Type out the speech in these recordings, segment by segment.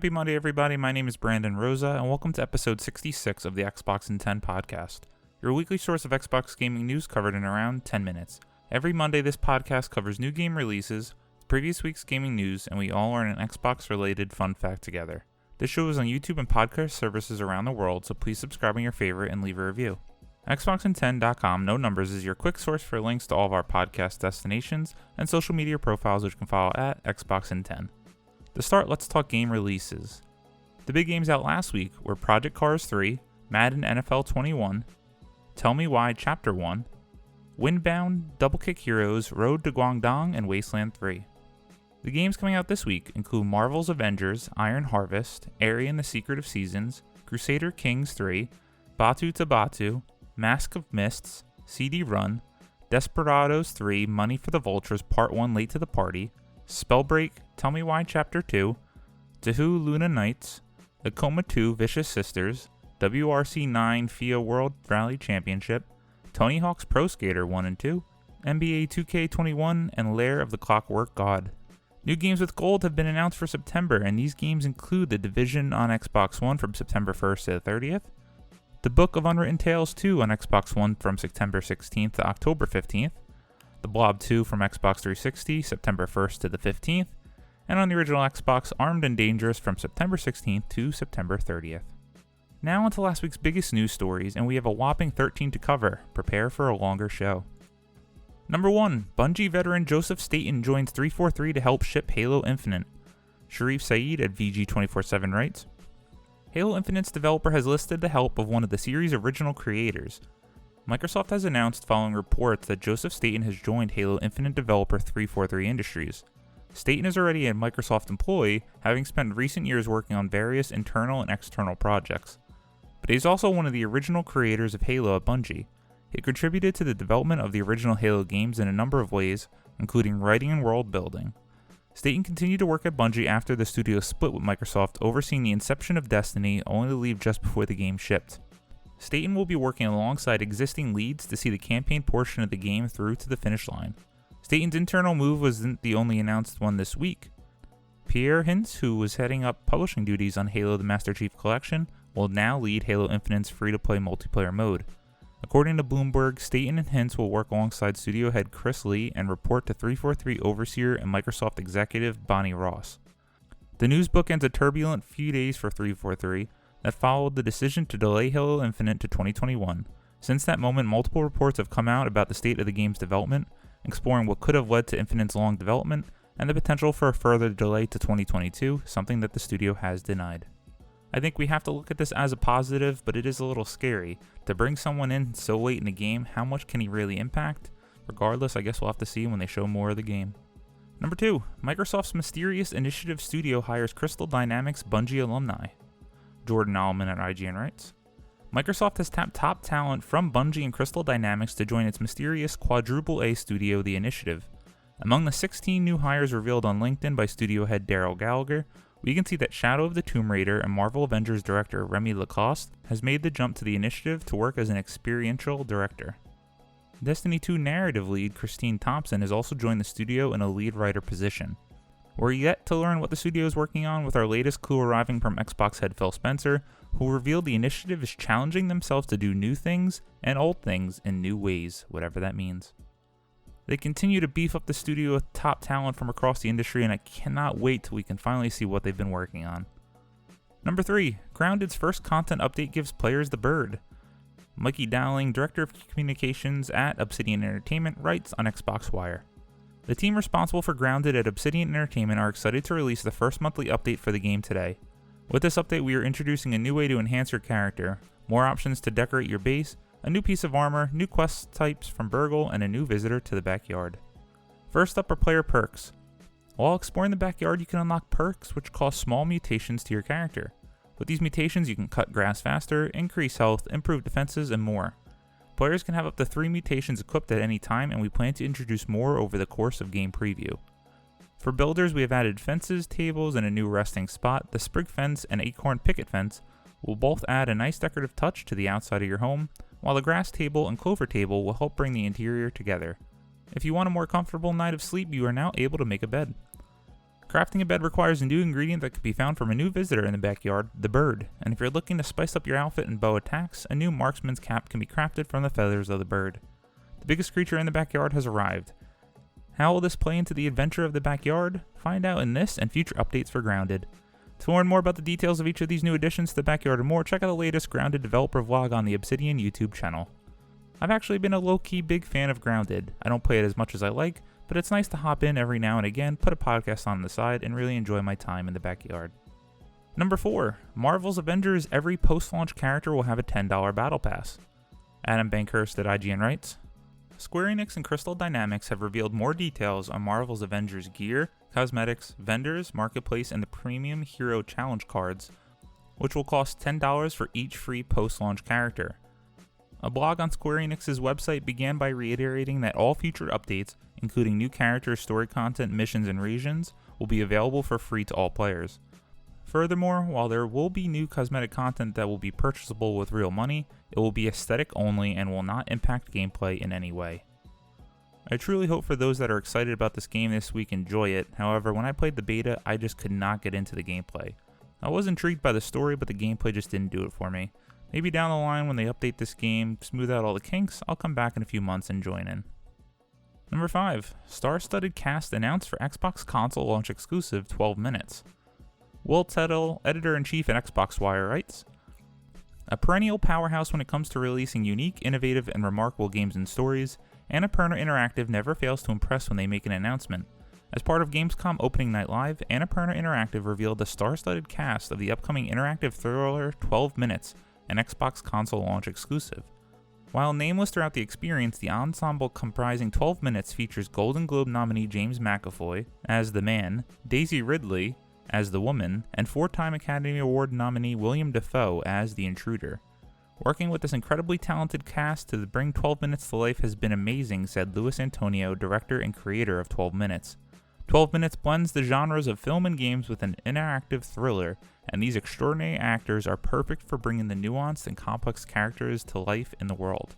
Happy Monday, everybody. My name is Brandon Rosa, and welcome to episode 66 of the Xbox in 10 podcast, your weekly source of Xbox gaming news covered in around 10 minutes. Every Monday, this podcast covers new game releases, previous week's gaming news, and we all learn an Xbox-related fun fact together. This show is on YouTube and podcast services around the world, so please subscribe on your favorite and leave a review. Xboxin10.com, no numbers, is your quick source for links to all of our podcast destinations and social media profiles, which you can follow at Xboxin10. To start, let's talk game releases. The big games out last week were Project Cars 3, Madden NFL 21, Tell Me Why Chapter 1, Windbound, Double Kick Heroes, Road to Guangdong, and Wasteland 3. The games coming out this week include Marvel's Avengers, Iron Harvest, Ori and the Secret of Seasons, Crusader Kings 3, Batu to Batu, Mask of Mists, CD Run, Desperados 3, Money for the Vultures Part 1 Late to the Party, Spellbreak, Tell Me Why Chapter 2, Tahoo Luna Knights, Akoma 2 Vicious Sisters, WRC 9 FIA World Rally Championship, Tony Hawk's Pro Skater 1 and 2, NBA 2K21, and Lair of the Clockwork God. New games with gold have been announced for September, and these games include The Division on Xbox One from September 1st to the 30th, The Book of Unwritten Tales 2 on Xbox One from September 16th to October 15th, The Blob 2 from Xbox 360, September 1st to the 15th, and on the original Xbox, Armed and Dangerous from September 16th to September 30th. Now onto last week's biggest news stories, and we have a whopping 13 to cover. Prepare for a longer show. Number 1, Bungie veteran Joseph Staten joins 343 to help ship Halo Infinite. Sharif Saeed at VG247 writes, Halo Infinite's developer has listed the help of one of the series' original creators. Microsoft has announced following reports that Joseph Staten has joined Halo Infinite developer 343 Industries. Staten is already a Microsoft employee, having spent recent years working on various internal and external projects. But he is also one of the original creators of Halo at Bungie. He contributed to the development of the original Halo games in a number of ways, including writing and world building. Staten continued to work at Bungie after the studio split with Microsoft, overseeing the inception of Destiny, only to leave just before the game shipped. Staten will be working alongside existing leads to see the campaign portion of the game through to the finish line. Staten's internal move wasn't the only announced one this week. Pierre Hintz, who was heading up publishing duties on Halo the Master Chief Collection, will now lead Halo Infinite's free-to-play multiplayer mode. According to Bloomberg, Staten and Hintz will work alongside studio head Chris Lee and report to 343 overseer and Microsoft executive Bonnie Ross. The news bookends a turbulent few days for 343 that followed the decision to delay Halo Infinite to 2021. Since that moment, multiple reports have come out about the state of the game's development, exploring what could have led to Infinite's long development, and the potential for a further delay to 2022, something that the studio has denied. I think we have to look at this as a positive, but it is a little scary. To bring someone in so late in the game, how much can he really impact? Regardless, I guess we'll have to see when they show more of the game. Number 2, Microsoft's Mysterious Initiative Studio hires Crystal Dynamics Bungie alumni. Jordan Allman at IGN writes, Microsoft has tapped top talent from Bungie and Crystal Dynamics to join its mysterious quadruple A studio, The Initiative. Among the 16 new hires revealed on LinkedIn by studio head Daryl Gallagher, we can see that Shadow of the Tomb Raider and Marvel Avengers director Remy Lacoste has made the jump to The Initiative to work as an experiential director. Destiny 2 narrative lead Christine Thompson has also joined the studio in a lead writer position. We're yet to learn what the studio is working on, with our latest clue arriving from Xbox head Phil Spencer, who revealed the initiative is challenging themselves to do new things and old things in new ways, whatever that means. They continue to beef up the studio with top talent from across the industry, and I cannot wait till we can finally see what they've been working on. Number 3, Grounded's first content update gives players the bird. Mikey Dowling, Director of Communications at Obsidian Entertainment, writes on Xbox Wire. The team responsible for Grounded at Obsidian Entertainment are excited to release the first monthly update for the game today. With this update, we are introducing a new way to enhance your character, more options to decorate your base, a new piece of armor, new quest types from Burgle, and a new visitor to the backyard. First up are player perks. While exploring the backyard, you can unlock perks which cause small mutations to your character. With these mutations, you can cut grass faster, increase health, improve defenses, and more. Players can have up to 3 mutations equipped at any time, and we plan to introduce more over the course of game preview. For builders, we have added fences, tables, and a new resting spot. The sprig fence and acorn picket fence will both add a nice decorative touch to the outside of your home, while the grass table and clover table will help bring the interior together. If you want a more comfortable night of sleep, you are now able to make a bed. Crafting a bed requires a new ingredient that can be found from a new visitor in the backyard, the bird, and if you're looking to spice up your outfit and bow attacks, a new marksman's cap can be crafted from the feathers of the bird. The biggest creature in the backyard has arrived. How will this play into the adventure of the backyard? Find out in this and future updates for Grounded. To learn more about the details of each of these new additions to the backyard and more, check out the latest Grounded developer vlog on the Obsidian YouTube channel. I've actually been a low-key big fan of Grounded. I don't play it as much as I like, but it's nice to hop in every now and again, put a podcast on the side, and really enjoy my time in the backyard. Number 4. Marvel's Avengers, every post-launch character will have a $10 battle pass. Adam Bankhurst at IGN writes, Square Enix and Crystal Dynamics have revealed more details on Marvel's Avengers gear, cosmetics, vendors, marketplace, and the premium hero challenge cards, which will cost $10 for each free post-launch character. A blog on Square Enix's website began by reiterating that all future updates, including new characters, story content, missions, and regions, will be available for free to all players. Furthermore, while there will be new cosmetic content that will be purchasable with real money, it will be aesthetic only and will not impact gameplay in any way. I truly hope for those that are excited about this game this week enjoy it. However, when I played the beta, I just could not get into the gameplay. I was intrigued by the story, but the gameplay just didn't do it for me. Maybe down the line when they update this game, smooth out all the kinks, I'll come back in a few months and join in. Number 5. Star-studded cast announced for Xbox console launch exclusive 12 minutes. Will Tettle, editor-in-chief at Xbox Wire, writes, A perennial powerhouse when it comes to releasing unique, innovative, and remarkable games and stories, Annapurna Interactive never fails to impress when they make an announcement. As part of Gamescom Opening Night Live, Annapurna Interactive revealed the star-studded cast of the upcoming interactive thriller 12 Minutes, an Xbox console launch exclusive. While nameless throughout the experience, the ensemble comprising 12 Minutes features Golden Globe nominee James McAvoy as the man, Daisy Ridley as the woman, and 4-time Academy Award nominee William Dafoe as the intruder. Working with this incredibly talented cast to bring 12 Minutes to life has been amazing, said Luis Antonio, director and creator of 12 Minutes. 12 Minutes blends the genres of film and games with an interactive thriller, and these extraordinary actors are perfect for bringing the nuanced and complex characters to life in the world.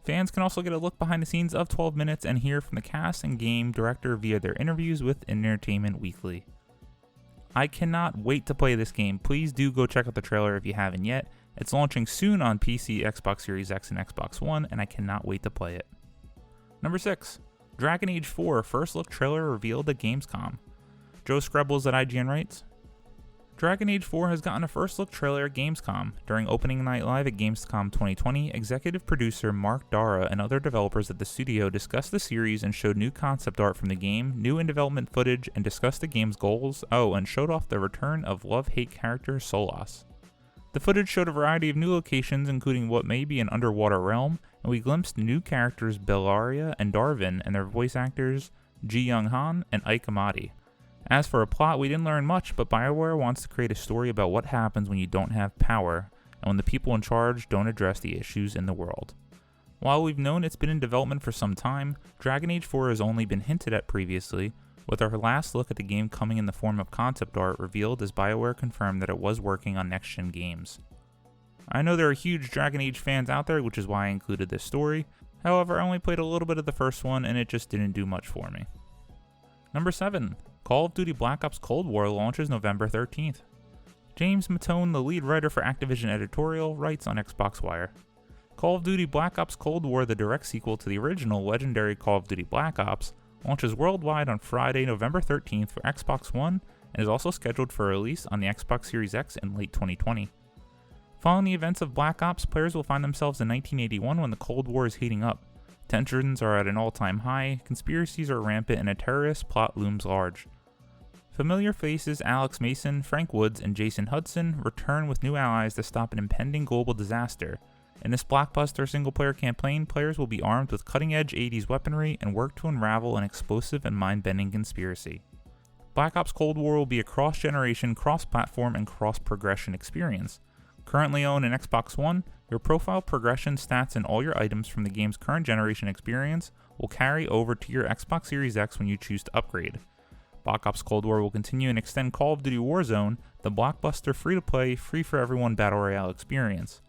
Fans can also get a look behind the scenes of 12 Minutes and hear from the cast and game director via their interviews with Entertainment Weekly. I cannot wait to play this game. Please do go check out the trailer if you haven't yet. It's launching soon on PC, Xbox Series X, and Xbox One, and I cannot wait to play it. Number 6. Dragon Age 4 first look trailer revealed at Gamescom. Joe Screbbles at IGN writes, Dragon Age 4 has gotten a first look trailer at Gamescom. During Opening Night Live at Gamescom 2020, executive producer Mark Dara and other developers at the studio discussed the series and showed new concept art from the game, new in-development footage, and discussed the game's goals, and showed off the return of love-hate character Solas. The footage showed a variety of new locations, including what may be an underwater realm, and we glimpsed new characters Bellaria and Darvin and their voice actors Ji Young Han and Ike Amadi. As for a plot, we didn't learn much, but BioWare wants to create a story about what happens when you don't have power, and when the people in charge don't address the issues in the world. While we've known it's been in development for some time, Dragon Age 4 has only been hinted at previously, with our last look at the game coming in the form of concept art revealed as BioWare confirmed that it was working on next-gen games. I know there are huge Dragon Age fans out there, which is why I included this story. However, I only played a little bit of the first one, and it just didn't do much for me. Number 7. Call of Duty Black Ops Cold War launches November 13th. James Matone, the lead writer for Activision Editorial, writes on Xbox Wire, Call of Duty Black Ops Cold War, the direct sequel to the original legendary Call of Duty Black Ops, launches worldwide on Friday, November 13th for Xbox One, and is also scheduled for release on the Xbox Series X in late 2020. Following the events of Black Ops, players will find themselves in 1981 when the Cold War is heating up. Tensions are at an all-time high, conspiracies are rampant, and a terrorist plot looms large. Familiar faces Alex Mason, Frank Woods, and Jason Hudson return with new allies to stop an impending global disaster. In this blockbuster single-player campaign, players will be armed with cutting-edge 80s weaponry and work to unravel an explosive and mind-bending conspiracy. Black Ops Cold War will be a cross-generation, cross-platform, and cross-progression experience. Currently owned in Xbox One, your profile, progression, stats, and all your items from the game's current generation experience will carry over to your Xbox Series X when you choose to upgrade. Black Ops Cold War will continue and extend Call of Duty Warzone, the blockbuster free-to-play, free-for-everyone Battle Royale experience.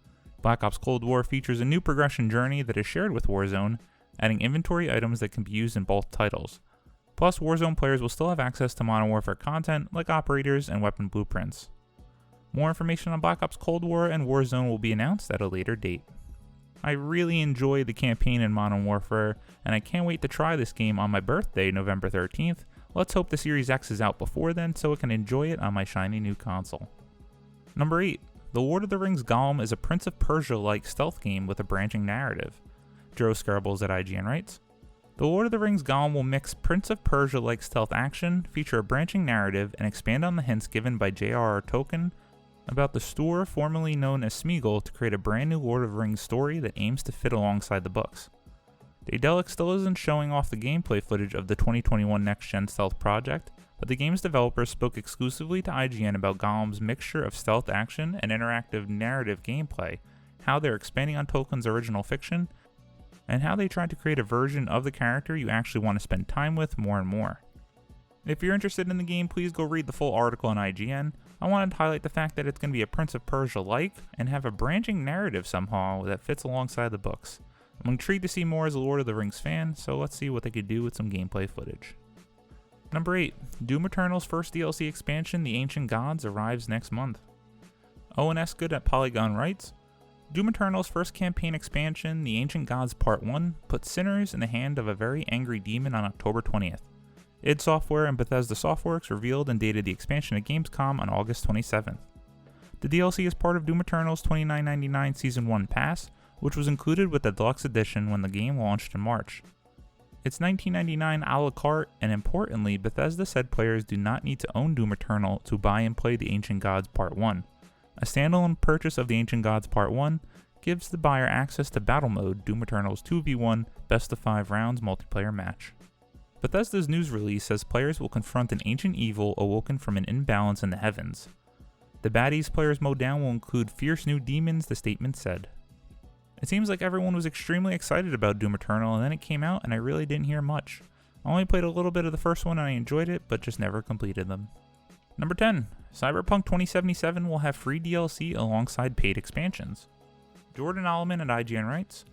Black Ops Cold War features a new progression journey that is shared with Warzone, adding inventory items that can be used in both titles. Plus, Warzone players will still have access to Modern Warfare content like operators and weapon blueprints. More information on Black Ops Cold War and Warzone will be announced at a later date. I really enjoy the campaign in Modern Warfare, and I can't wait to try this game on my birthday, November 13th. Let's hope the Series X is out before then so I can enjoy it on my shiny new console. Number 8. The Lord of the Rings Gollum is a Prince of Persia-like stealth game with a branching narrative. Joe Scarbles at IGN writes, The Lord of the Rings Gollum will mix Prince of Persia-like stealth action, feature a branching narrative, and expand on the hints given by J.R.R. Tolkien about the store formerly known as Smeagol to create a brand new Lord of the Rings story that aims to fit alongside the books. Daedalic still isn't showing off the gameplay footage of the 2021 next-gen stealth project, but the game's developers spoke exclusively to IGN about Gollum's mixture of stealth action and interactive narrative gameplay, how they're expanding on Tolkien's original fiction, and how they tried to create a version of the character you actually want to spend time with more and more. If you're interested in the game, please go read the full article on IGN. I wanted to highlight the fact that it's going to be a Prince of Persia-like and have a branching narrative somehow that fits alongside the books. I'm intrigued to see more as a Lord of the Rings fan, so let's see what they could do with some gameplay footage. Number 8. Doom Eternal's first DLC expansion, The Ancient Gods, arrives next month. Owen Esgood at Polygon writes, Doom Eternal's first campaign expansion, The Ancient Gods Part 1, put sinners in the hand of a very angry demon on October 20th. id Software and Bethesda Softworks revealed and dated the expansion at Gamescom on August 27th. The DLC is part of Doom Eternal's $29.99 Season 1 Pass, which was included with the Deluxe Edition when the game launched in March. It's $19.99 a la carte, and importantly, Bethesda said players do not need to own Doom Eternal to buy and play The Ancient Gods Part 1. A standalone purchase of The Ancient Gods Part 1 gives the buyer access to Battle Mode, Doom Eternal's 2v1 best of 5 rounds multiplayer match. Bethesda's news release says players will confront an ancient evil awoken from an imbalance in the heavens. The baddies players mow down will include fierce new demons, the statement said. It seems like everyone was extremely excited about Doom Eternal, and then it came out and I really didn't hear much. I only played a little bit of the first one and I enjoyed it, but just never completed them. Number 10. Cyberpunk 2077 will have free DLC alongside paid expansions. Jordan Alleman at IGN writes,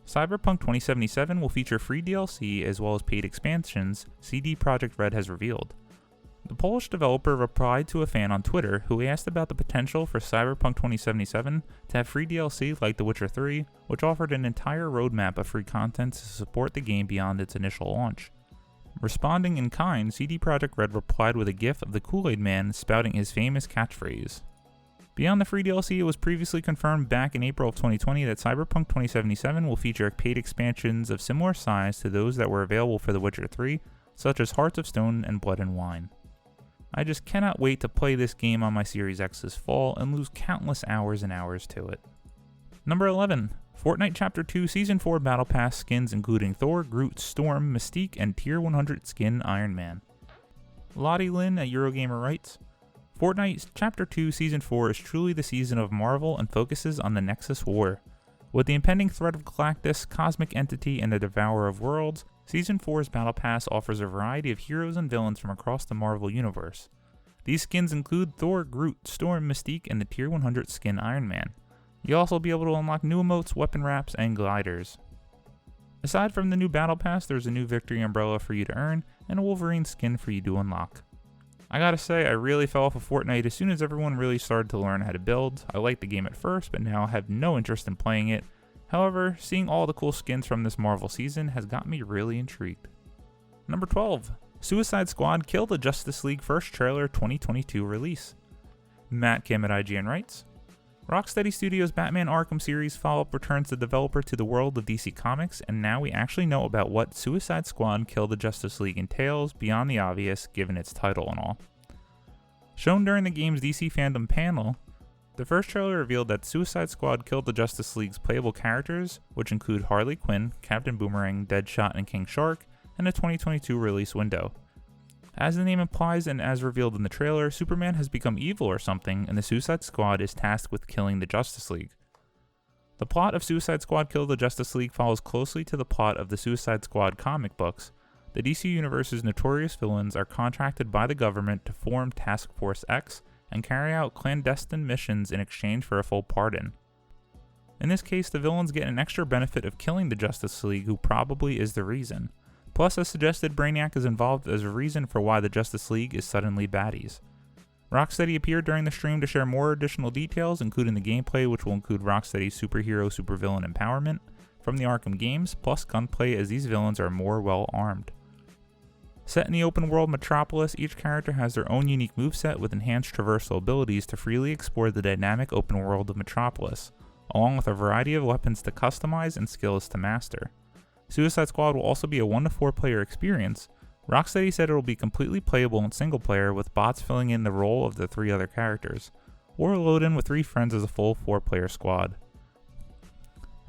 Cyberpunk 2077 will feature free DLC as well as paid expansions, CD Projekt Red has revealed. The Polish developer replied to a fan on Twitter who asked about the potential for Cyberpunk 2077 to have free DLC like The Witcher 3, which offered an entire roadmap of free content to support the game beyond its initial launch. Responding in kind, CD Projekt Red replied with a gif of the Kool-Aid Man spouting his famous catchphrase. Beyond the free DLC, it was previously confirmed back in April of 2020 that Cyberpunk 2077 will feature paid expansions of similar size to those that were available for The Witcher 3, such as Hearts of Stone and Blood and Wine. I just cannot wait to play this game on my Series X this fall and lose countless hours and hours to it. Number 11. Fortnite Chapter 2 Season 4 Battle Pass skins including Thor, Groot, Storm, Mystique, and Tier 100 skin Iron Man. Lottie Lynn at Eurogamer writes, Fortnite Chapter 2 Season 4 is truly the season of Marvel and focuses on the Nexus War. With the impending threat of Galactus, Cosmic Entity, and the Devourer of Worlds, Season 4's Battle Pass offers a variety of heroes and villains from across the Marvel Universe. These skins include Thor, Groot, Storm, Mystique, and the Tier 100 skin Iron Man. You'll also be able to unlock new emotes, weapon wraps, and gliders. Aside from the new Battle Pass, there's a new Victory Umbrella for you to earn, and a Wolverine skin for you to unlock. I gotta say, I really fell off of Fortnite as soon as everyone really started to learn how to build. I liked the game at first, but now I have no interest in playing it. However, seeing all the cool skins from this Marvel season has got me really intrigued. Number 12. Suicide Squad Kill the Justice League first trailer 2022 release. Matt Kim at IGN writes, Rocksteady Studios' Batman Arkham series follow-up returns the developer to the world of DC Comics, and now we actually know about what Suicide Squad Kill the Justice League entails beyond the obvious, given its title and all. Shown during the game's DC fandom panel, the first trailer revealed that Suicide Squad Kill the Justice League's playable characters, which include Harley Quinn, Captain Boomerang, Deadshot, and King Shark, and a 2022 release window. As the name implies and as revealed in the trailer, Superman has become evil or something, and the Suicide Squad is tasked with killing the Justice League. The plot of Suicide Squad Kill the Justice League follows closely to the plot of the Suicide Squad comic books. The DC Universe's notorious villains are contracted by the government to form Task Force X and carry out clandestine missions in exchange for a full pardon. In this case, the villains get an extra benefit of killing the Justice League, who probably is the reason. Plus, as suggested, Brainiac is involved as a reason for why the Justice League is suddenly baddies. Rocksteady appeared during the stream to share more additional details, including the gameplay, which will include Rocksteady's superhero-supervillain empowerment from the Arkham games, plus gunplay as these villains are more well-armed. Set in the open-world Metropolis, each character has their own unique moveset with enhanced traversal abilities to freely explore the dynamic open world of Metropolis, along with a variety of weapons to customize and skills to master. Suicide Squad will also be a 1-to-4 player experience. Rocksteady said it will be completely playable in single player with bots filling in the role of the 3 other characters, or load in with 3 friends as a full 4-player squad.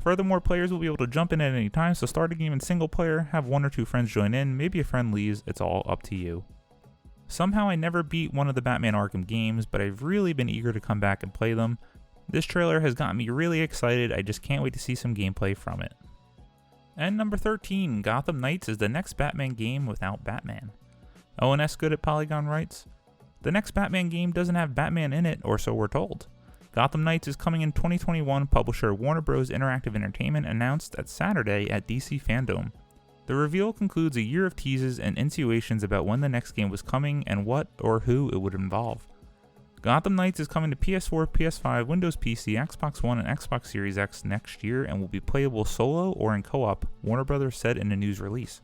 Furthermore, players will be able to jump in at any time, so start a game in single player, have 1 or 2 friends join in, maybe a friend leaves, it's all up to you. Somehow I never beat one of the Batman Arkham games, but I've really been eager to come back and play them. This trailer has gotten me really excited, I just can't wait to see some gameplay from it. And number 13, Gotham Knights is the next Batman game without Batman. ONS Good at Polygon writes, "The next Batman game doesn't have Batman in it, or so we're told. Gotham Knights is coming in 2021, publisher Warner Bros. Interactive Entertainment announced at Saturday at DC Fandom. The reveal concludes a year of teases and insinuations about when the next game was coming and what or who it would involve. Gotham Knights is coming to PS4, PS5, Windows PC, Xbox One, and Xbox Series X next year and will be playable solo or in co-op, Warner Bros. Said in a news release.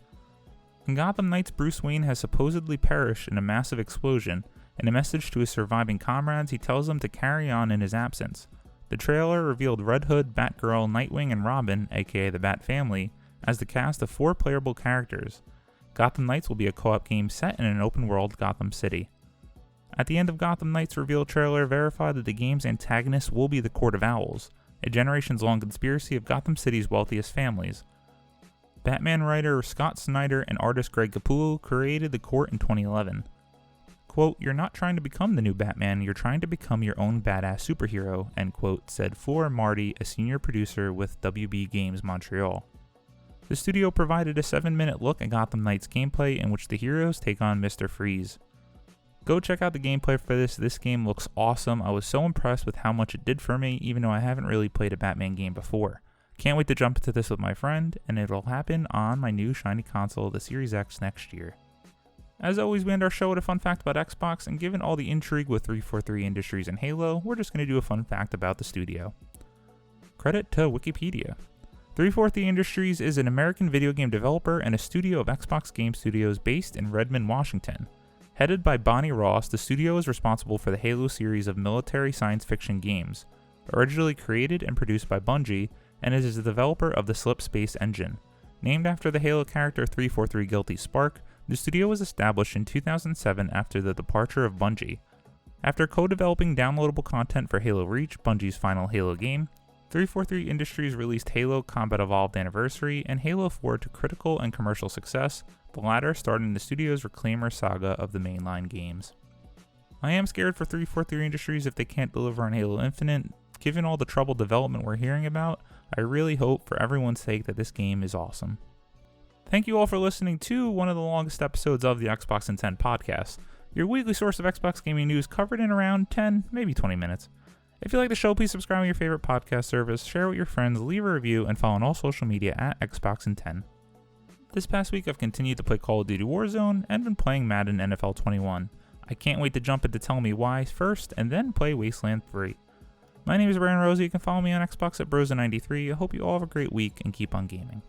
In Gotham Knights, Bruce Wayne has supposedly perished in a massive explosion. In a message to his surviving comrades, he tells them to carry on in his absence. The trailer revealed Red Hood, Batgirl, Nightwing, and Robin, aka the Bat Family, as the cast of 4 playable characters. Gotham Knights will be a co-op game set in an open-world Gotham City. At the end of Gotham Knights' reveal trailer verified that the game's antagonist will be the Court of Owls, a generations-long conspiracy of Gotham City's wealthiest families. Batman writer Scott Snyder and artist Greg Capullo created the court in 2011. Quote, "You're not trying to become the new Batman, you're trying to become your own badass superhero," end quote, said Flora Marty, a senior producer with WB Games Montreal. The studio provided a 7-minute look at Gotham Knights gameplay in which the heroes take on Mr. Freeze. Go check out the gameplay for this game looks awesome. I was so impressed with how much it did for me, even though I haven't really played a Batman game before. Can't wait to jump into this with my friend, and it'll happen on my new shiny console, the Series X, next year. As always, we end our show with a fun fact about Xbox, and given all the intrigue with 343 Industries and Halo, we're just going to do a fun fact about the studio. Credit to Wikipedia. 343 Industries is an American video game developer and a studio of Xbox Game Studios based in Redmond, Washington. Headed by Bonnie Ross, the studio is responsible for the Halo series of military science fiction games, originally created and produced by Bungie, and is the developer of the Slip Space engine. Named after the Halo character 343 Guilty Spark, the studio was established in 2007 after the departure of Bungie. After co-developing downloadable content for Halo Reach, Bungie's final Halo game, 343 Industries released Halo Combat Evolved Anniversary and Halo 4 to critical and commercial success, the latter starting the studio's Reclaimer saga of the mainline games. I am scared for 343 Industries if they can't deliver on Halo Infinite. Given all the troubled development we're hearing about, I really hope for everyone's sake that this game is awesome. Thank you all for listening to one of the longest episodes of the Xbox in 10 podcast, your weekly source of Xbox gaming news covered in around 10, maybe 20 minutes. If you like the show, please subscribe on your favorite podcast service, share with your friends, leave a review, and follow on all social media at Xbox in 10. This past week I've continued to play Call of Duty Warzone and been playing Madden NFL 21. I can't wait to jump into Tell Me Why first and then play Wasteland 3. My name is Brandon Rosie. You can follow me on Xbox at Brosa93. I hope you all have a great week and keep on gaming.